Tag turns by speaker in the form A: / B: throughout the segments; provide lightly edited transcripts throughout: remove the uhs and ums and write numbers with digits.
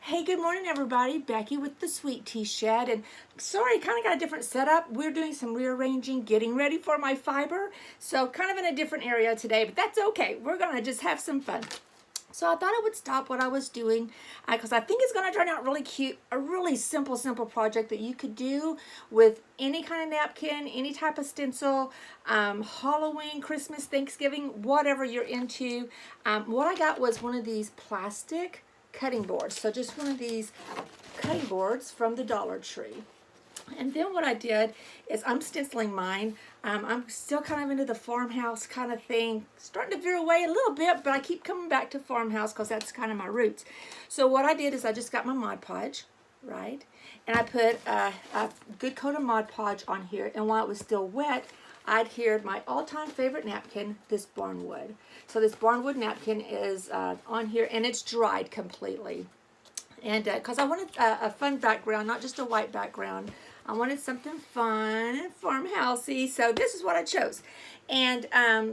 A: Hey, good morning, everybody. Becky with the Sweet Tea Shed. And sorry, kind of got a different setup. We're doing some rearranging, getting ready for my fiber. So kind of in a different area today, but that's okay. We're going to just have some fun. So I thought I would stop what I was doing because I think it's going to turn out really cute. A really simple project that you could do with any kind of napkin, any type of stencil, Halloween, Christmas, Thanksgiving, whatever you're into. What I got was one of these plastic cutting boards. So just one of these cutting boards from the Dollar Tree. And then what I did is I'm stenciling mine. I'm still kind of into the farmhouse kind of thing. Starting to veer away a little bit, but I keep coming back to farmhouse because that's kind of my roots. So what I did is I just got my Mod Podge, right? And I put a good coat of Mod Podge on here. And while it was still wet, I adhered my all-time favorite napkin, this Barnwood. So this Barnwood napkin is on here, and it's dried completely. And because I wanted a fun background, not just a white background. I wanted something fun and farmhousey, so this is what I chose. And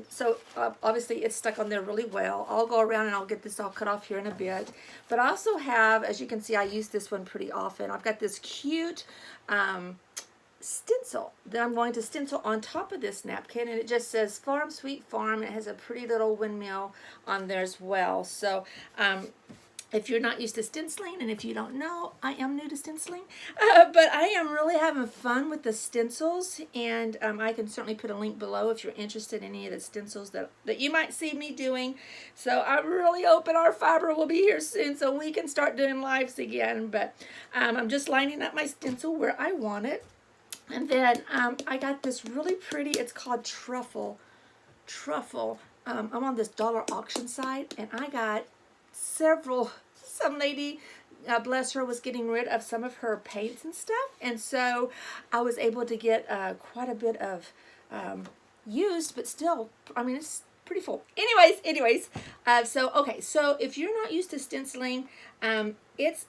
A: so obviously it's stuck on there really well. I'll go around and I'll get this all cut off here in a bit. But I also have, as you can see, I use this one pretty often. I've got this cute stencil that I'm going to stencil on top of this napkin, and it just says Farm Sweet Farm. It has a pretty little windmill on there as well. So if you're not used to stenciling, and if you don't know, I am new to stenciling, but I am really having fun with the stencils, and I can certainly put a link below if you're interested in any of the stencils that you might see me doing. So I'm really hoping our fiber will be here soon so we can start doing lives again, but I'm just lining up my stencil where I want it. And then I got this really pretty, it's called Truffle. I'm on this dollar auction site, and I got some lady, bless her, was getting rid of some of her paints and stuff. And so I was able to get quite a bit of used, but still, I mean, it's pretty full. Anyways, okay, so if you're not used to stenciling, it's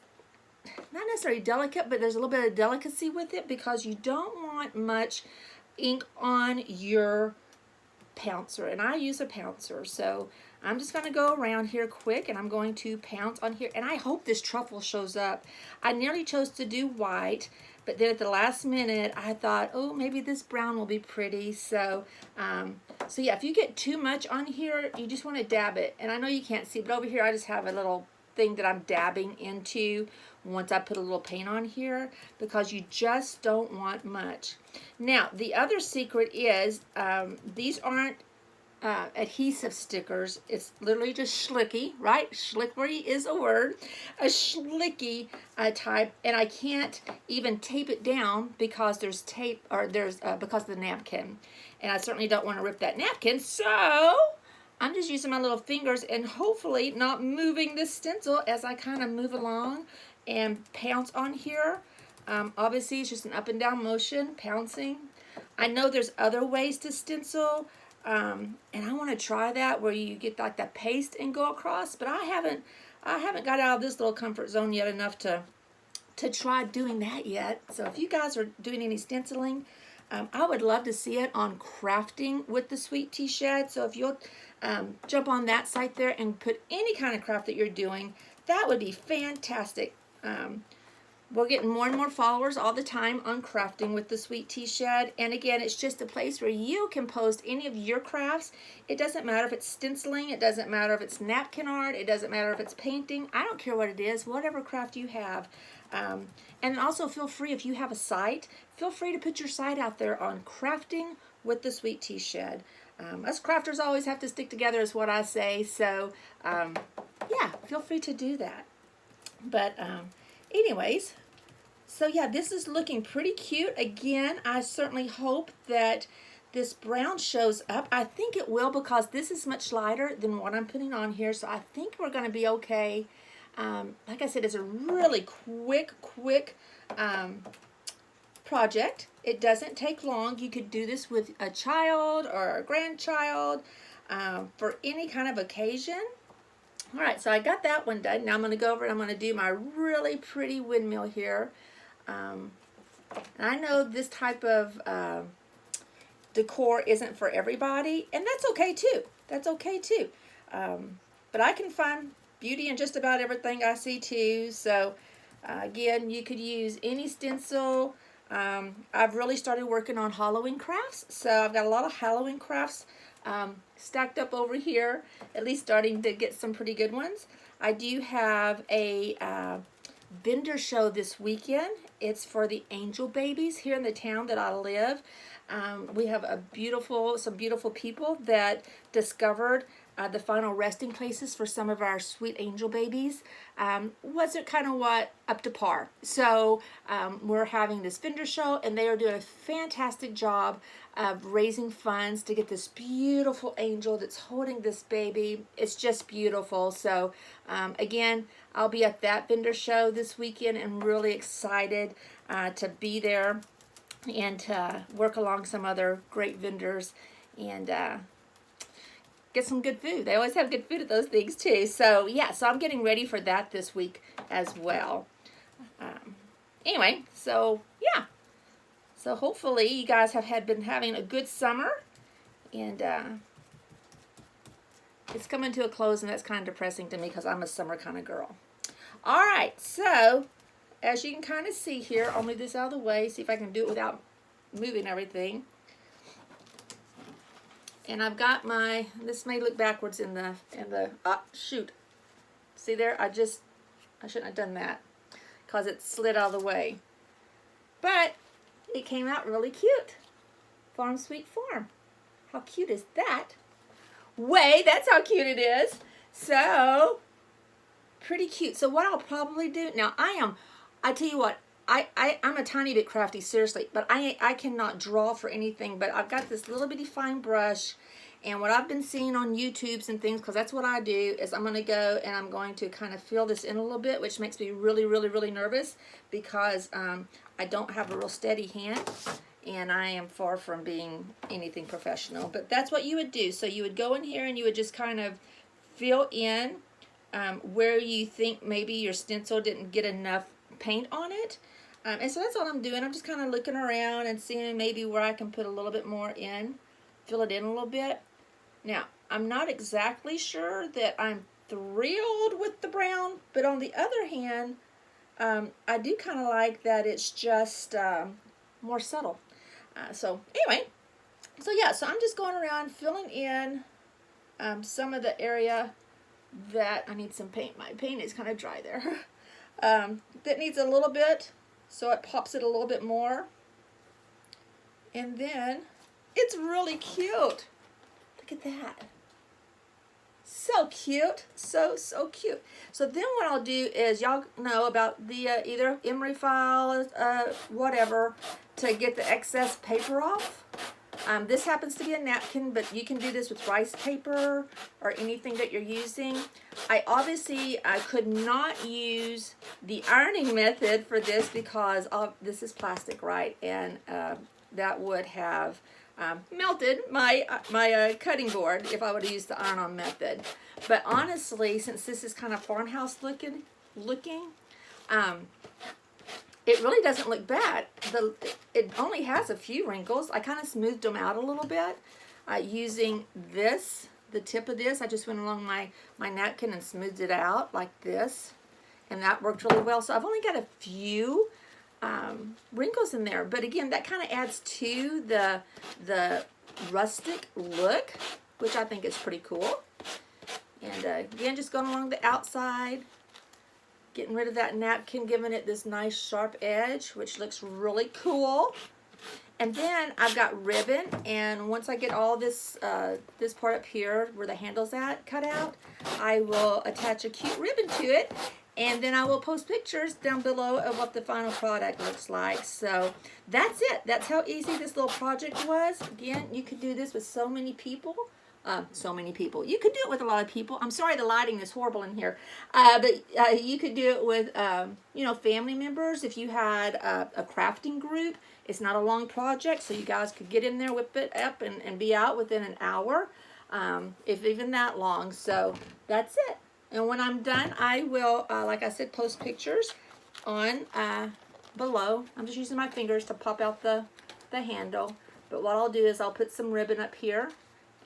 A: not necessarily delicate, but there's a little bit of delicacy with it because you don't want much ink on your pouncer, and I use a pouncer. So I'm just going to go around here quick, and I'm going to pounce on here, and I hope this truffle shows up. I nearly chose to do white, but then at the last minute I thought, oh, maybe this brown will be pretty. So yeah, if you get too much on here, you just want to dab it. And I know you can't see, but over here I just have a little thing that I'm dabbing into once I put a little paint on here, because you just don't want much. Now, the other secret is these aren't adhesive stickers. It's literally just Schlicky, right? Schlickery is a word. A Schlicky type, and I can't even tape it down because there's tape, or there's because of the napkin. And I certainly don't want to rip that napkin, so I'm just using my little fingers and hopefully not moving this stencil as I kind of move along and pounce on here. Obviously, it's just an up and down motion, pouncing. I know there's other ways to stencil, and I want to try that where you get like the paste and go across, but I haven't got out of this little comfort zone yet enough to try doing that yet. So if you guys are doing any stenciling, I would love to see it on Crafting with the Sweet Tea Shed. So if you'll jump on that site there and put any kind of craft that you're doing, that would be fantastic. We're getting more and more followers all the time on Crafting with the Sweet Tea Shed. And again, it's just a place where you can post any of your crafts. It doesn't matter if it's stenciling. It doesn't matter if it's napkin art. It doesn't matter if it's painting. I don't care what it is, whatever craft you have. And also feel free, if you have a site, feel free to put your site out there on Crafting with the Sweet Tea Shed. Us crafters always have to stick together is what I say. So yeah, feel free to do that. But anyways, so yeah, this is looking pretty cute. Again, I certainly hope that this brown shows up. I think it will, because this is much lighter than what I'm putting on here. So I think we're going to be okay. Like I said, it's a really quick project. It doesn't take long. You could do this with a child or a grandchild for any kind of occasion. All right, so I got that one done. Now I'm going to go over and I'm going to do my really pretty windmill here. And I know this type of decor isn't for everybody, and that's okay too. That's okay too. But I can find beauty in just about everything I see too. So again, you could use any stencil. I've really started working on Halloween crafts, so I've got a lot of Halloween crafts stacked up over here, at least starting to get some pretty good ones. I do have a vendor show this weekend. It's for the angel babies here in the town that I live. We have some beautiful people that discovered the final resting places for some of our sweet angel babies. Wasn't kind of up to par. So we're having this vendor show, and they are doing a fantastic job of raising funds to get this beautiful angel that's holding this baby. It's just beautiful. So again, I'll be at that vendor show this weekend and really excited to be there and to work along some other great vendors and get some good food. They always have good food at those things too. So yeah, so I'm getting ready for that this week as well. Anyway, so yeah. So hopefully you guys have been having a good summer, and it's coming to a close, and that's kind of depressing to me because I'm a summer kind of girl. All right, so as you can kind of see here, I'll move this out of the way, see if I can do it without moving everything. And I've got this may look backwards in the, shoot. See there, I shouldn't have done that because it slid out of the way. But it came out really cute. Farm Sweet Farm. How cute is that? That's how cute it is. So, pretty cute. So what I'll probably do, now I tell you what, I'm a tiny bit crafty, seriously, but I cannot draw for anything, but I've got this little bitty fine brush, and what I've been seeing on YouTubes and things, because that's what I do, is I'm going to go and I'm going to kind of fill this in a little bit, which makes me really, really, really nervous, because I don't have a real steady hand, and I am far from being anything professional, but that's what you would do. So you would go in here and you would just kind of fill in where you think maybe your stencil didn't get enough paint on it. And so that's all I'm doing. I'm just kind of looking around and seeing maybe where I can put a little bit more in, fill it in a little bit. Now, I'm not exactly sure that I'm thrilled with the brown, but on the other hand, I do kind of like that it's just more subtle. So anyway, so yeah, so I'm just going around filling in some of the area that I need some paint. My paint is kind of dry there. That needs a little bit, so it pops it a little bit more. And then it's really cute. Look at that. So cute. So cute. So then what I'll do is, y'all know about the either emery file, whatever, to get the excess paper off. This happens to be a napkin, but you can do this with rice paper or anything that you're using. I could not use the ironing method for this because this is plastic, right? And that would have melted my cutting board if I would have used the iron-on method. But honestly, since this is kind of farmhouse looking, it really doesn't look bad. It only has a few wrinkles. I kind of smoothed them out a little bit using the tip of this. I just went along my napkin and smoothed it out like this, and that worked really well. So I've only got a few wrinkles in there, but again, that kind of adds to the rustic look, which I think is pretty cool. And again, just going along the outside, getting rid of that napkin, giving it this nice sharp edge, which looks really cool. And then I've got ribbon, and once I get all this this part up here where the handle's at cut out, I will attach a cute ribbon to it, and then I will post pictures down below of what the final product looks like. So that's it. That's how easy this little project was. Again, you could do this with so many people. You could do it with a lot of people. I'm sorry the lighting is horrible in here. But you could do it with, family members. If you had a crafting group, it's not a long project, so you guys could get in there, whip it up, and be out within an hour, if even that long. So that's it. And when I'm done, I will, like I said, post pictures on below. I'm just using my fingers to pop out the handle. But what I'll do is I'll put some ribbon up here.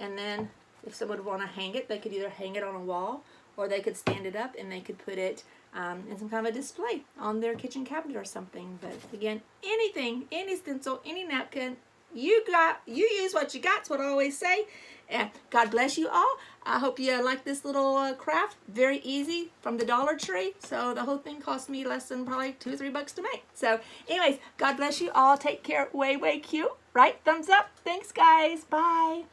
A: And then if someone would want to hang it, they could either hang it on a wall or they could stand it up and they could put it in some kind of a display on their kitchen cabinet or something. But again, anything, any stencil, any napkin, you use what you got. That's what I always say. And God bless you all. I hope you like this little craft. Very easy from the Dollar Tree. So the whole thing cost me less than probably $2 or $3 to make. So anyways, God bless you all. Take care. Way, way cute. Right? Thumbs up. Thanks, guys. Bye.